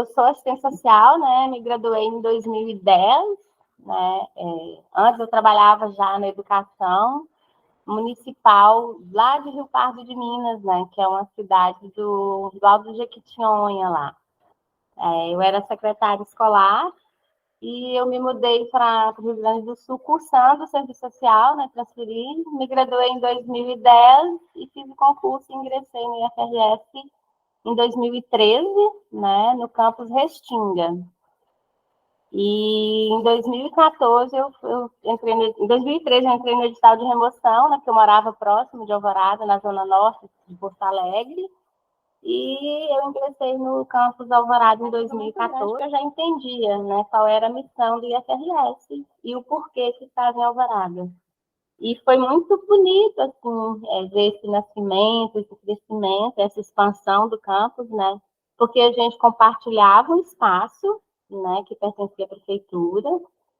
eu sou assistente social, né? Me graduei em 2010, né? Antes eu trabalhava já na educação municipal lá de Rio Pardo de Minas, né? Que é uma cidade do Alto do Jequitinhonha lá. Eu era secretária escolar e eu me mudei para o Rio Grande do Sul cursando serviço social, né? Transferi, me graduei em 2010 e fiz o concurso e ingressei no IFRS em 2013, né, no campus Restinga. E em 2014 eu entrei em 2013 eu entrei no edital de remoção, né, que eu morava próximo de Alvorada, na zona norte de Porto Alegre. E eu ingressei no campus Alvorada em 2014, eu já entendia, né, qual era a missão do IFRS e o porquê que estava em Alvorada. E foi muito bonito, assim, ver esse nascimento, esse crescimento, essa expansão do campus, né? Porque a gente compartilhava um espaço, né, que pertencia à prefeitura,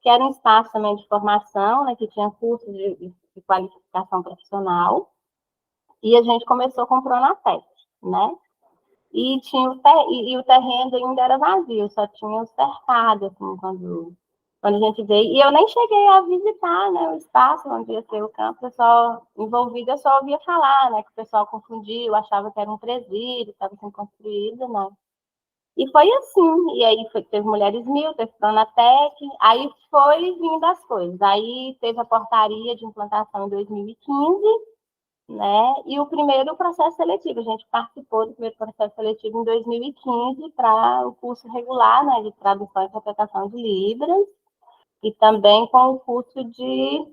que era um espaço também de formação, né, que tinha cursos de qualificação profissional, e a gente começou com o Pronatec, né? E, o terreno ainda era vazio, só tinha o cercado, assim, quando a gente veio. E eu nem cheguei a visitar, né, o espaço onde ia ser o campo, eu só envolvida, eu só ouvia falar, né, que o pessoal confundiu, achava que era um presídio, estava sendo construído, né. E foi assim, e aí teve Mulheres Mil, teve Pronatec, aí foi vindo as coisas. Aí teve a portaria de implantação em 2015, né? E o primeiro processo seletivo, a gente participou do primeiro processo seletivo em 2015 para o curso regular, né, de tradução e interpretação de Libras, e também com o curso de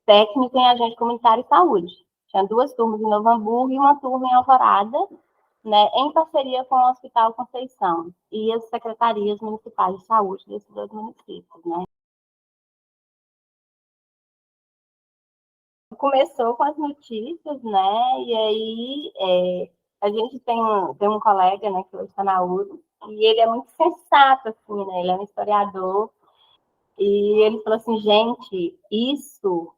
técnico em agente comunitário e saúde. Tinha 2 turmas em Novo Hamburgo e uma turma em Alvorada, né, em parceria com o Hospital Conceição e as secretarias municipais de saúde desses 2 municípios, né. Começou com as notícias, né? E aí a gente tem um colega, né, que hoje está na URSS, e ele é muito sensato, assim, né? Ele é um historiador, e ele falou assim, gente, isso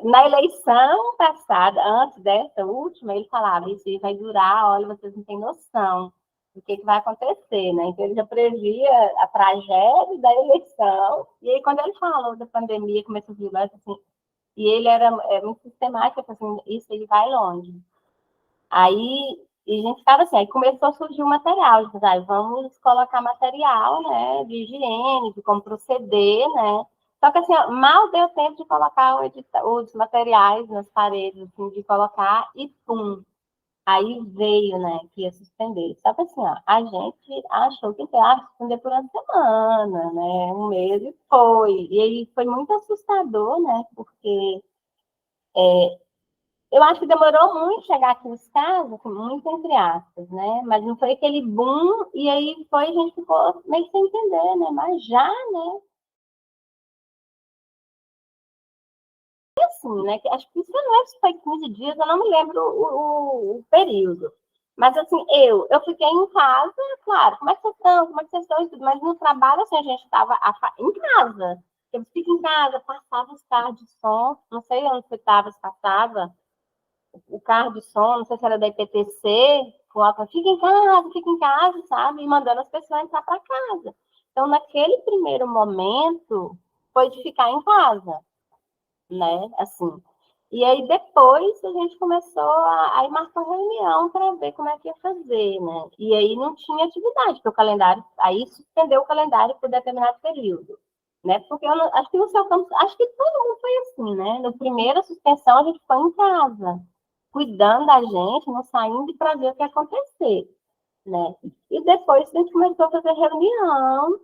na eleição passada, antes dessa última, ele falava, isso vai durar, olha, vocês não têm noção do que vai acontecer, né? Então ele já previa a tragédia da eleição, e aí quando ele falou da pandemia, começou a vir assim, e ele era muito sistemático, assim, isso ele vai longe. Aí, e a gente ficava assim, aí começou a surgir o material, a gente, vamos colocar material, né, de higiene, de como proceder, né, só que assim, mal deu tempo de colocar os materiais nas paredes, assim, de colocar, e pum, aí veio, né, que ia suspender. Só que assim, ó, a gente achou que ia suspender por uma semana, né, um mês, e foi. E aí foi muito assustador, né, porque eu acho que demorou muito chegar aqui nos casos, muito entre aspas, né? Mas não foi aquele boom, e aí foi, a gente ficou meio sem entender, né? Mas já, né? E assim, né? Acho que isso não é se foi 15 dias, eu não me lembro o período. Mas assim, eu fiquei em casa, claro, como é que vocês estão? Como é que vocês estão? Mas no trabalho, assim, a gente estava em casa. Eu fico em casa, passava os carros de som, não sei onde você estava, se passava o carro de som, não sei se era da IPTC, coloca, fica em casa, sabe? E mandando as pessoas entrar para casa. Então, naquele primeiro momento, foi de ficar em casa, né? Assim. E aí, depois, a gente começou a marcar reunião para ver como é que ia fazer, né? E aí não tinha atividade, porque o calendário, aí suspendeu o calendário por determinado período. Né? Porque eu não, acho que no seu campo, acho que todo mundo foi assim, né? No primeiro suspensão, a gente foi em casa cuidando da gente, não saindo para ver o que ia acontecer, né? E depois a gente começou a fazer reunião,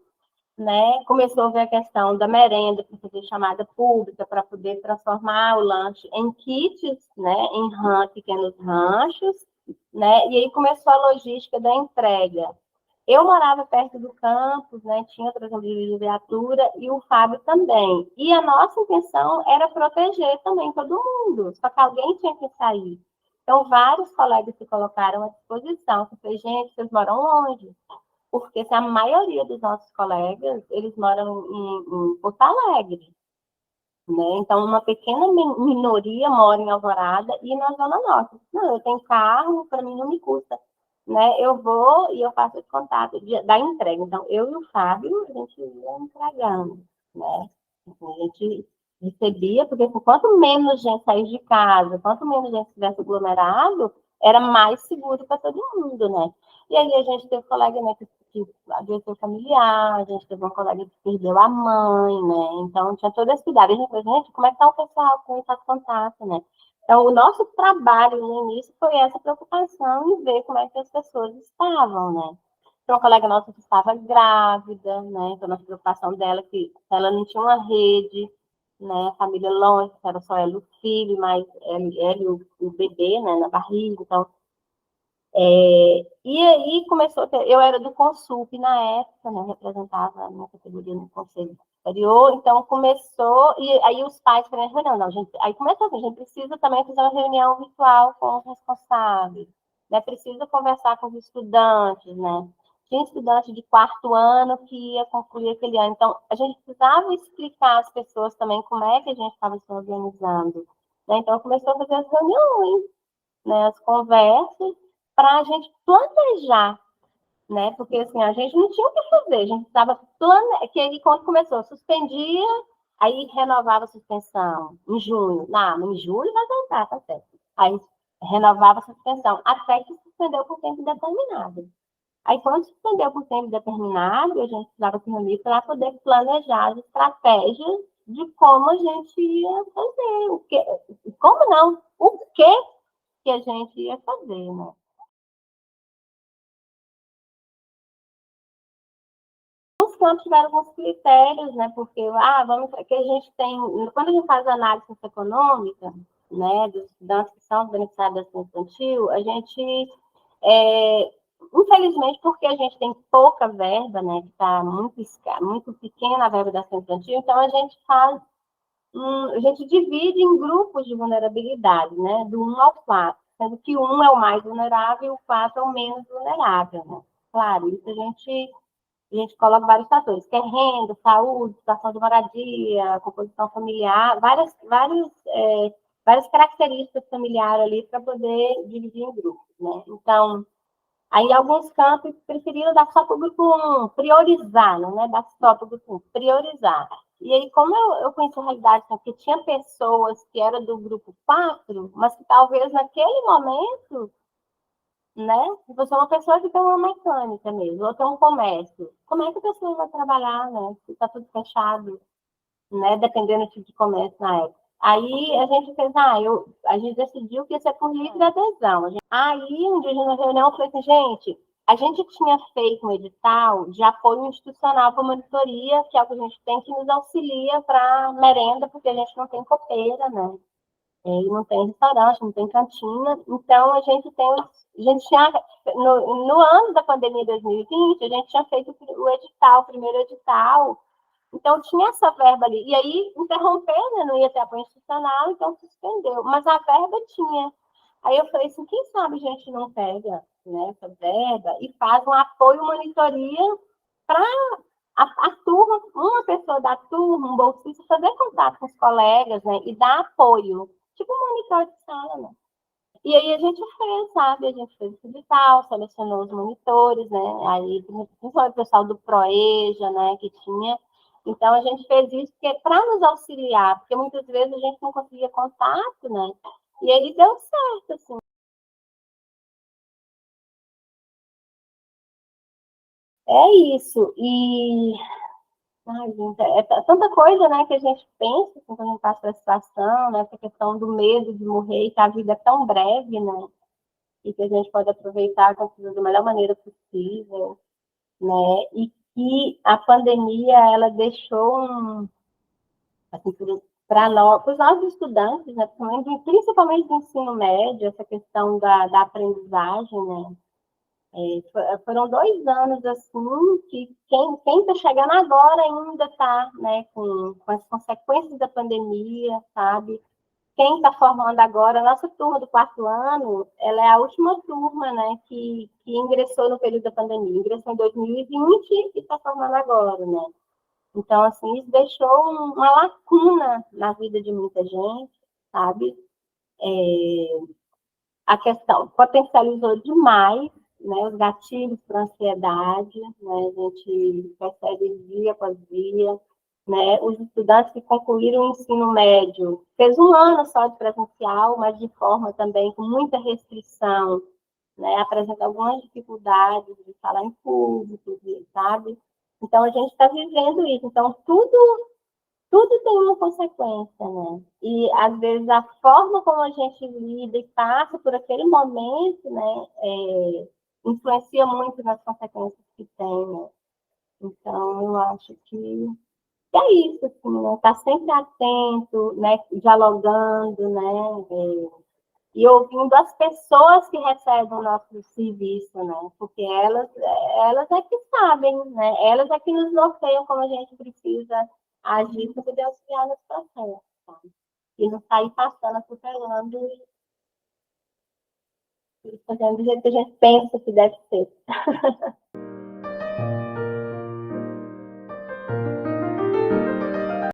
né? Começou a ver a questão da merenda, para fazer chamada pública, para poder transformar o lanche em kits, né? Em pequenos ranchos, né? E aí começou a logística da entrega. Eu morava perto do campus, né? Tinha trabalho de viatura e o Fábio também. E a nossa intenção era proteger também todo mundo, só que alguém tinha que sair. Então, vários colegas se colocaram à disposição. Eu falei, gente, vocês moram longe. Porque se a maioria dos nossos colegas, eles moram em Porto Alegre. Né? Então, uma pequena minoria mora em Alvorada e na Zona Norte. Não, eu tenho carro, para mim não me custa né? Eu vou e eu faço esse contato da entrega. Então, eu e o Fábio, a gente ia entregando, né? Assim, a gente recebia, porque assim, quanto menos gente sair de casa, quanto menos gente estivesse aglomerado, era mais seguro para todo mundo, né? E aí a gente teve colega, né, que adoeceu familiar, a gente teve uma colega que perdeu a mãe, né? Então tinha todo esse cuidado. E a gente falou, gente, como é que tá o pessoal com esse contato, né? Então, o nosso trabalho no início foi essa preocupação em ver como é que as pessoas estavam, né? Então, uma colega nossa que estava grávida, né? Então, a nossa preocupação dela que ela não tinha uma rede, né? A família longe, era só ela e o filho, mas ela e o bebê, né? Na barriga. Então, e aí começou a ter, eu era do Consulp na época, né, representava a minha categoria no Conselho Superior, então começou, e aí os pais falaram, não, gente, aí começou assim, a gente precisa também fazer uma reunião virtual com os responsáveis, né, precisa conversar com os estudantes, né, tinha estudante de quarto ano que ia concluir aquele ano, então a gente precisava explicar às pessoas também como é que a gente estava se organizando, né, então começou a fazer as reuniões, né, as conversas, para a gente planejar, né? Porque assim, a gente não tinha o que fazer, a gente estava planejando, que aí quando começou, suspendia, aí renovava a suspensão em junho. Não, em julho vai voltar, tá certo. Aí renovava a suspensão, até que suspendeu por tempo determinado. Aí, quando suspendeu por tempo determinado, a gente precisava se reunir para poder planejar as estratégias de como a gente ia fazer, o que, como não, o que a gente ia fazer, né? Os campos tiveram alguns critérios, né? Porque, vamos, que a gente tem, quando a gente faz análise socioeconômica, né, dos estudantes que são beneficiados da assistência infantil, a gente, infelizmente, porque a gente tem pouca verba, né, que está muito pequena a verba da assistência infantil, então a gente faz, a gente divide em grupos de vulnerabilidade, né, do 1 ao 4, sendo que o 1 é o mais vulnerável e o 4 é o menos vulnerável, né? Claro, isso a gente coloca vários fatores, que é renda, saúde, situação de moradia, composição familiar, várias características familiares ali para poder dividir em grupos, né? Então, aí alguns campos preferiram dar só para o grupo 1, priorizar, não é dar só para o grupo 1, priorizar. E aí, como eu conheci a realidade, porque tinha pessoas que eram do grupo 4, mas que talvez naquele momento, né? Se você é uma pessoa que tem uma mecânica mesmo, ou tem um comércio, como é que a pessoa vai trabalhar, né? Se está tudo fechado, né? Dependendo do tipo de comércio na época. Aí a gente fez, a gente decidiu que ia ser por livre adesão. Aí, um dia na reunião, eu falei assim, gente, a gente tinha feito um edital de apoio institucional para monitoria, que é o que a gente tem, que nos auxilia para merenda, porque a gente não tem copeira, né? E não tem restaurante, não tem cantina. Então, a gente tinha, no ano da pandemia de 2020, a gente tinha feito o edital, o primeiro edital. Então, tinha essa verba ali. E aí, interrompeu, né? Não ia ter apoio institucional, então suspendeu. Mas a verba tinha. Aí eu falei assim, quem sabe a gente não pega, né, essa verba e faz um apoio monitoria para a turma, uma pessoa da turma, um bolsista, fazer contato com os colegas, né, e dar apoio, tipo um monitor de sala, né? E aí a gente fez, sabe? A gente fez esse edital, selecionou os monitores, né? Aí, principalmente o pessoal do Proeja, né, que tinha. Então, a gente fez isso para nos auxiliar, porque muitas vezes a gente não conseguia contato, né? E ele deu certo, assim. É isso. E ai, gente, tanta coisa, né, que a gente pensa assim, quando a gente passa por essa situação, né, essa questão do medo de morrer, que a vida é tão breve, né, e que a gente pode aproveitar da melhor maneira possível, né, e que a pandemia, ela deixou assim, para nós, para os nossos estudantes, né, principalmente do ensino médio, essa questão da aprendizagem, né, foram 2 anos assim que quem está chegando agora ainda está, né, com as consequências da pandemia, sabe? Quem está formando agora, a nossa turma do quarto ano, ela é a última turma, né, que ingressou no período da pandemia. Ingressou em 2020 e está formando agora, né? Então, assim, isso deixou uma lacuna na vida de muita gente, sabe? A questão potencializou demais, né, os gatilhos para ansiedade, né, a gente percebe dia após dia, né, os estudantes que concluíram o ensino médio, fez um ano só de presencial, mas de forma também com muita restrição, né, apresenta algumas dificuldades de falar em público, sabe? Então, a gente está vivendo isso. Então, tudo tem uma consequência, né? E, às vezes, a forma como a gente lida e passa por aquele momento, né, influencia muito nas consequências que tem, né? Então, eu acho que é isso, assim, né? Estar sempre atento, né? Dialogando, né? E ouvindo as pessoas que recebem o nosso serviço, né? Porque elas é que sabem, né? Elas é que nos norteiam como a gente precisa agir para poder auxiliar nesse processo, sabe? E não sair passando, atropelando e fazendo do jeito que a gente pensa que deve ser.